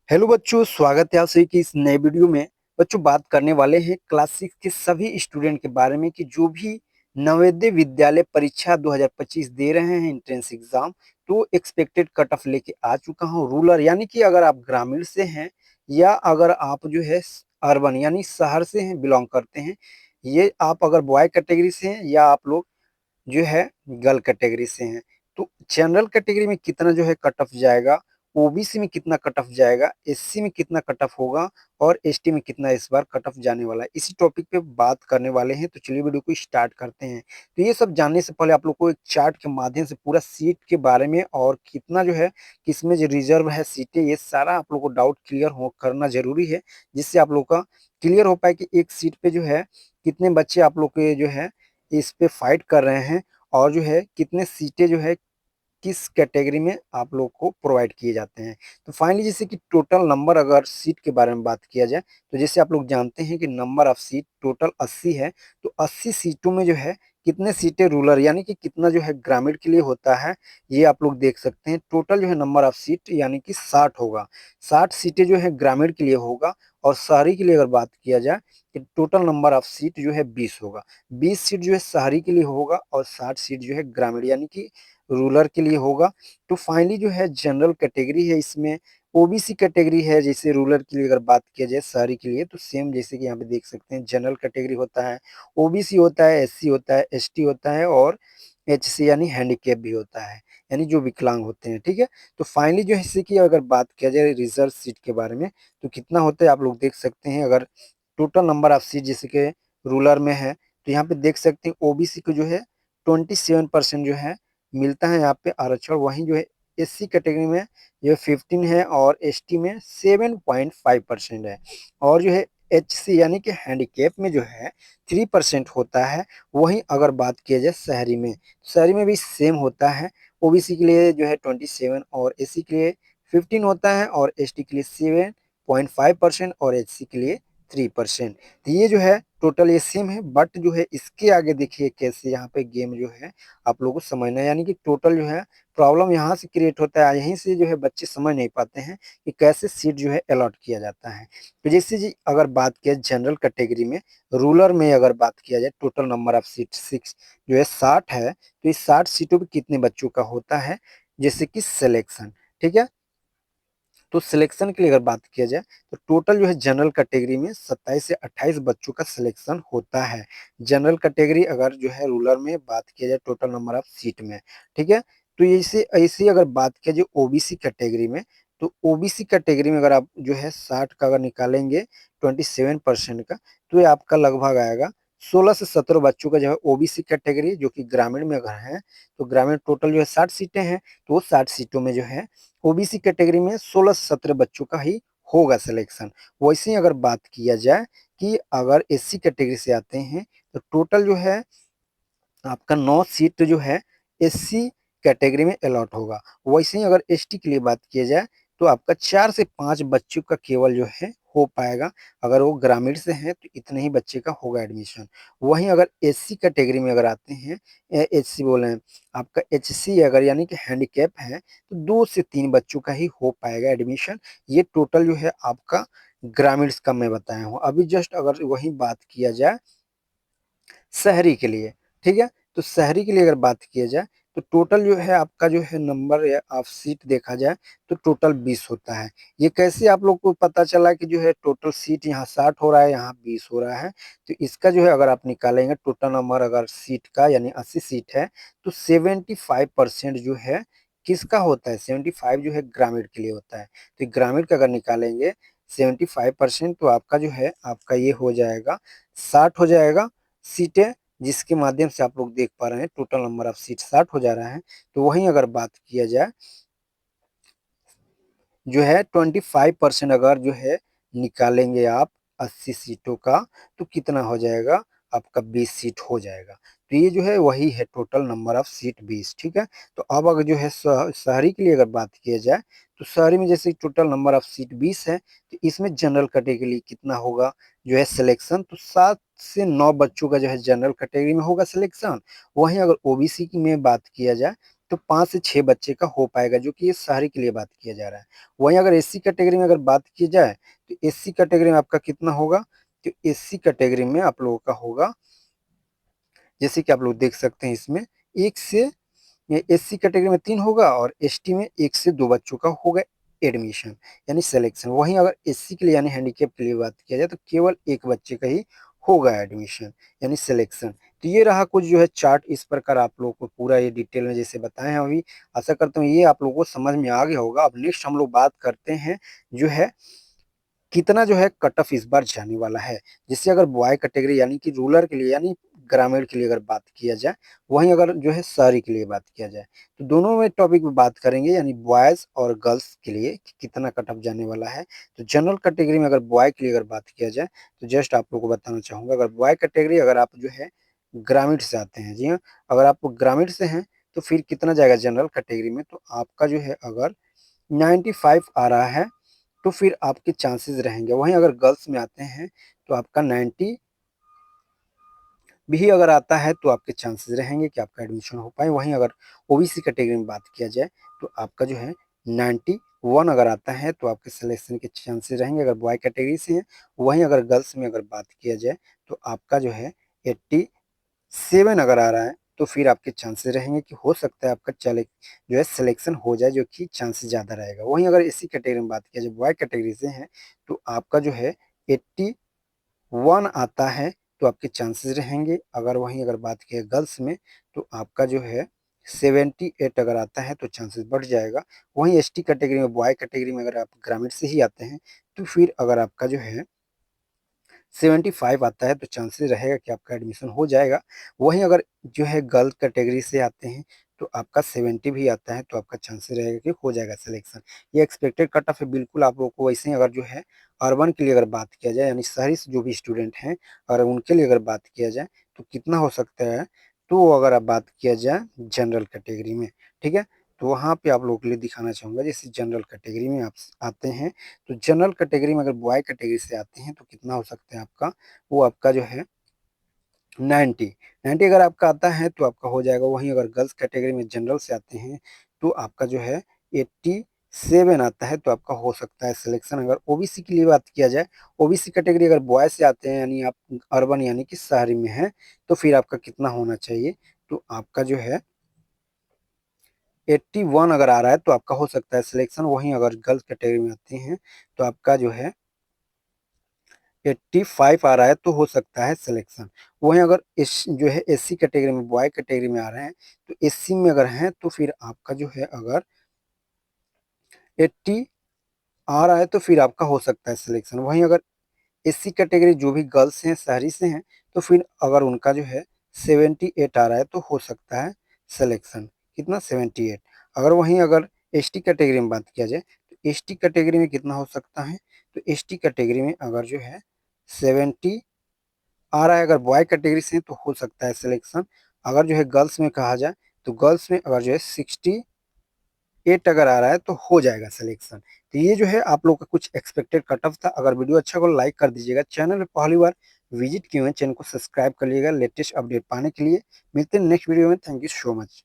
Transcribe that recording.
Hello बच्चों, स्वागत है आप सभी की इस नए वीडियो में। बच्चों, बात करने वाले हैं क्लास 6 के सभी स्टूडेंट के बारे में कि जो भी नवोदय विद्यालय परीक्षा 2025 दे रहे हैं एंट्रेंस एग्जाम, तो एक्सपेक्टेड कट ऑफ लेके आ चुका हूँ। रूरल यानी कि अगर आप ग्रामीण से हैं या अगर आप जो है अर्बन यानी शहर से हैं, बिलोंग करते हैं, ये आप अगर बॉय कैटेगरी से हैं या आप लोग जो है गर्ल कैटेगरी से हैं, तो जनरल कैटेगरी में कितना जो है कट ऑफ जाएगा, ओबीसी में कितना कट ऑफ जाएगा, एससी में कितना कट ऑफ होगा और एसटी में कितना इस बार कट ऑफ जाने वाला है, इसी टॉपिक पे बात करने वाले हैं। तो चलिए वीडियो को स्टार्ट करते हैं। तो ये सब जानने से पहले आप लोग को एक चार्ट के माध्यम से पूरा सीट के बारे में और कितना जो है किसमें जो रिजर्व है सीटें, ये सारा आप लोग को डाउट क्लियर हो करना जरूरी है, जिससे आप लोग का क्लियर हो पाए कि एक सीट पे जो है कितने बच्चे आप लोग के जो है इस पे फाइट कर रहे हैं और जो है कितने सीटें जो है किस कैटेगरी में आप लोग को प्रोवाइड किए जाते हैं। तो फाइनली जैसे कि टोटल नंबर अगर सीट के बारे में बात किया जाए, तो जैसे आप लोग जानते हैं कि नंबर ऑफ सीट टोटल 80 है। तो 80 सीटों में जो है कितने सीटें रूरल यानी कि कितना जो है ग्रामीण के लिए होता है, ये आप लोग देख सकते हैं। टोटल जो है नंबर ऑफ सीट यानी कि 60 होगा। 60 सीटें जो है ग्रामीण के लिए होगा और शहरी के लिए अगर बात किया जाए कि टोटल नंबर ऑफ सीट जो है 20 होगा। 20 सीट जो है शहरी के लिए होगा और 60 सीट जो है ग्रामीण यानी कि रूरल के लिए होगा। तो फाइनली जो है जनरल कैटेगरी है, इसमें ओबीसी कैटेगरी है। जैसे रूरल के लिए अगर बात किया जाए शहरी के लिए, तो सेम जैसे कि यहाँ पे देख सकते हैं जनरल कैटेगरी होता है, ओबीसी होता है, एससी होता है, एसटी होता है और एचसी यानी हैंडीकैप भी होता है, यानी जो विकलांग होते हैं। ठीक है, तो फाइनली जो है जैसे कि अगर बात किया जाए रिजर्व सीट के बारे में, तो कितना होता है आप लोग देख सकते हैं। अगर टोटल नंबर ऑफ सीट जैसे कि रूरल में है, तो यहाँ पे देख सकते हैं ओबीसी को जो है 27% जो है मिलता है यहाँ पे आरक्षण। वहीं जो है एससी कैटेगरी में जो 15 है और एसटी में 7.5% है। और जो है एचसी यानी कि हैंडीकैप में जो है 3% होता है। वहीं अगर बात किया जाए शहरी में भी सेम होता है। ओबीसी के लिए जो है 27 और एससी के लिए 15 होता है और एसटी के लिए 7.5% और एचसी के लिए 3%। तो ये जो है टोटल ये सेम है, बट जो है इसके आगे देखिए कैसे यहाँ पे गेम जो है आप लोगों को समझना है, यानी कि टोटल जो है प्रॉब्लम यहाँ से क्रिएट होता है। यहीं से जो है बच्चे समझ नहीं पाते हैं कि कैसे सीट जो है अलॉट किया जाता है। तो जैसे जी अगर बात किया जनरल कैटेगरी में, रूरल में अगर बात किया जाए, टोटल नंबर ऑफ सीट 6 जो है 60 है। तो इस 60 सीटों पे कितने बच्चों का होता है, जैसे कि सिलेक्शन। ठीक है, तो सिलेक्शन के लिए अगर बात किया जाए, तो टोटल जो है जनरल कैटेगरी में 27 से 28 बच्चों का सिलेक्शन होता है। जनरल कैटेगरी अगर जो है रूरल में बात किया जाए टोटल नंबर ऑफ सीट में। ठीक है, तो ऐसे ऐसे अगर बात किया जाए ओबीसी कैटेगरी में, तो ओबीसी कैटेगरी में अगर आप जो है 60 का अगर निकालेंगे 27% का, तो ये आपका लगभग आएगा 16 से 17 बच्चों का जो है ओबीसी कैटेगरी, जो कि ग्रामीण में अगर है, तो ग्रामीण टोटल जो है 60 सीटें हैं। तो वो 60 सीटों में जो है ओबीसी कैटेगरी में 16 से 17 बच्चों का ही होगा सिलेक्शन। वैसे ही अगर बात किया जाए कि अगर एससी कैटेगरी से आते हैं, तो टोटल जो है आपका 9 सीट जो है एससी कैटेगरी में अलॉट होगा। वैसे ही अगर एसटी के लिए बात किया जाए, तो आपका 4 से 5 बच्चों का केवल जो है हो पाएगा। अगर वो ग्रामीण से हैं तो इतने ही बच्चे का होगा एडमिशन। वहीं अगर एससी कैटेगरी में अगर आते हैं, एचसी बोले हैं, आपका एचसी अगर यानी कि हैंडीकैप है, तो 2 से 3 बच्चों का ही हो पाएगा एडमिशन। ये टोटल जो है आपका ग्रामीण का मैं बताया हूँ। अभी जस्ट अगर वही बात किया जाए शहरी के लिए, ठीक है, तो शहरी के लिए अगर बात किया जाए, तो टोटल जो है आपका जो है नंबर या ऑफ सीट देखा जाए, तो टोटल 20 होता है। ये कैसे आप लोग को पता चला कि जो है टोटल सीट यहाँ 60 हो रहा है, यहाँ 20 हो रहा है? तो इसका जो है अगर आप निकालेंगे टोटल नंबर अगर सीट का यानी 80 सीट है, तो 75% जो है किसका होता है, 75 जो है ग्रामीण के लिए होता है। तो ग्रामीण का अगर निकालेंगे 75%, तो आपका जो है आपका ये हो जाएगा 60 हो जाएगा सीटें, जिसके माध्यम से आप लोग देख पा रहे हैं टोटल नंबर ऑफ सीट 60 हो जा रहा है। तो वहीं अगर बात किया जाए जो है 25% अगर जो है निकालेंगे आप 80 सीटों का, तो कितना हो जाएगा आपका 20 सीट हो जाएगा। तो ये जो है वही है टोटल नंबर ऑफ सीट 20। ठीक है, तो अब अगर जो है शहरी के लिए अगर बात किया जाए, तो शहरी में जैसे टोटल नंबर ऑफ सीट 20 है, तो इसमें जनरल कैटेगरी कितना होगा जो है सिलेक्शन, तो 7 से 9 बच्चों का जो है जनरल कैटेगरी में होगा सिलेक्शन। वहीं अगर ओबीसी की में बात किया जाए, तो 5 से 6 बच्चे का हो पाएगा, जो कि ये शहरी के लिए बात किया जा रहा है। वहीं अगर एससी कैटेगरी में अगर बात की जाए, तो एससी कैटेगरी में आपका कितना होगा? तो एससी कैटेगरी में आप लोगों का होगा, जैसे कि आप लोग देख सकते हैं इसमें 1 से, ये एससी कैटेगरी में 3 होगा और एसटी में 1 से 2 बच्चों का होगा एडमिशन, यानी सिलेक्शन। वहीं अगर एससी के लिए यानी हैंडीकैप के लिए बात किया जाए, तो केवल 1 बच्चे का ही होगा एडमिशन, यानी सिलेक्शन। तो ये रहा कुछ जो है चार्ट, इस प्रकार आप लोगों को पूरा ये डिटेल में जैसे बताए हैं अभी। आशा करता हूँ ये आप लोगों को समझ में आ गया होगा। अब नेक्स्ट हम लोग बात करते हैं जो है कितना जो है कट ऑफ इस बार जाने वाला है। जैसे अगर बॉय कैटेगरी यानी कि रूरल के लिए यानी ग्रामीण के लिए अगर बात किया जाए, वहीं अगर जो है शहरी के लिए बात किया जाए, तो दोनों में टॉपिक में बात करेंगे, यानी बॉयज़ और गर्ल्स के लिए कि कितना कट ऑफ जाने वाला है। तो जनरल कैटेगरी में अगर बॉय के लिए अगर बात किया जाए, तो जस्ट आप लोगों को बताना चाहूँगा, अगर बॉय कैटेगरी अगर आप जो है ग्रामीण से आते हैं, जी हाँ, अगर आप ग्रामीण से हैं, तो फिर कितना जाएगा जनरल कैटेगरी में, तो आपका जो है अगर 95 आ रहा है, तो फिर आपके चांसेस रहेंगे। वहीं अगर गर्ल्स में आते हैं, तो आपका 90 भी अगर आता है, तो आपके चांसेस रहेंगे कि आपका एडमिशन हो पाए। वहीं अगर ओबीसी कैटेगरी में बात किया जाए, तो आपका जो है 91 अगर आता है, तो आपके सिलेक्शन के चांसेस रहेंगे अगर बॉय कैटेगरी से हैं। वहीं अगर गर्ल्स में अगर बात किया जाए, तो आपका जो है 87 अगर आ रहा है, तो फिर आपके चांसेस रहेंगे कि हो सकता है आपका चले जो है सिलेक्शन हो जाए, जो कि चांसेस ज़्यादा रहेगा। वहीं अगर इसी कैटेगरी में बात किया जाए, बॉय कैटेगरी से हैं, तो आपका जो है 81 आता है, तो आपके चांसेस रहेंगे। अगर वहीं अगर बात किया गर्ल्स में, तो आपका जो है 78 अगर आता है, तो चांसेस बढ़ जाएगा। वहीं एसटी कैटेगरी में, बॉय कैटेगरी में अगर आप ग्रामीण से ही आते हैं, तो फिर अगर आपका जो है 75 आता है, तो चांसेस रहेगा कि आपका एडमिशन हो जाएगा। वहीं अगर जो है गर्ल कैटेगरी से आते हैं, तो आपका 70 भी आता है, तो आपका चांसेस रहेगा कि हो जाएगा सिलेक्शन। ये एक्सपेक्टेड कट ऑफ है बिल्कुल आप लोगों को। वैसे ही अगर जो है अर्बन के लिए अगर बात किया जाए, यानी शहरी से जो भी स्टूडेंट हैं, और उनके लिए अगर बात किया जाए, तो कितना हो सकता है, तो अगर आप बात किया जाए जनरल कैटेगरी में, ठीक है, तो वहाँ पे आप लोगों के लिए दिखाना चाहूँगा। जैसे जनरल कैटेगरी में आप आते हैं, तो जनरल कैटेगरी में अगर बॉय कैटेगरी से आते हैं, तो कितना हो सकता है आपका, वो आपका जो है 90 90 अगर आपका आता है, तो आपका हो जाएगा। वहीं अगर गर्ल्स कैटेगरी में जनरल से आते हैं, तो आपका जो है 87 आता है, तो आपका हो सकता है सिलेक्शन। अगर ओबीसी की लिए बात किया जाए, ओबीसी कैटेगरी अगर बॉय से आते हैं, यानी आप अर्बन यानी कि शहरी में हैं, तो फिर आपका कितना होना चाहिए, तो आपका जो है 81 अगर आ रहा है, तो आपका हो सकता है सिलेक्शन। वहीं अगर गर्ल्स कैटेगरी में आते हैं, तो आपका जो है 85 आ रहा है, तो हो सकता है सिलेक्शन। वहीं अगर एस जो है एससी कैटेगरी में, बॉय कैटेगरी में आ रहे हैं, तो एससी में अगर हैं, तो फिर आपका जो है अगर 80 आ रहा है, तो फिर आपका हो सकता है सिलेक्शन। वहीं अगर एससी कैटेगरी जो भी गर्ल्स हैं, शहरी से हैं, तो फिर अगर उनका जो है 78 आ रहा है, तो हो सकता है सिलेक्शन। कितना? 78। अगर वहीं अगर एसटी कैटेगरी में बात किया जाए, तो एसटी कैटेगरी में कितना हो सकता है, तो एसटी कैटेगरी में अगर जो है 70 आ रहा है, अगर बॉय कैटेगरी से, तो हो सकता है सिलेक्शन। अगर जो है गर्ल्स में कहा जाए, तो गर्ल्स में अगर जो है 68 अगर आ रहा है, तो हो जाएगा सिलेक्शन। तो ये जो है आप लोग का कुछ एक्सपेक्टेड कट ऑफ था। अगर वीडियो अच्छा को लाइक कर दीजिएगा, चैनल पे पहली बार विजिट किए हैं, चैनल को सब्सक्राइब कर लीजिएगा लेटेस्ट अपडेट पाने के लिए। मिलते हैं नेक्स्ट वीडियो में। Thank you so much.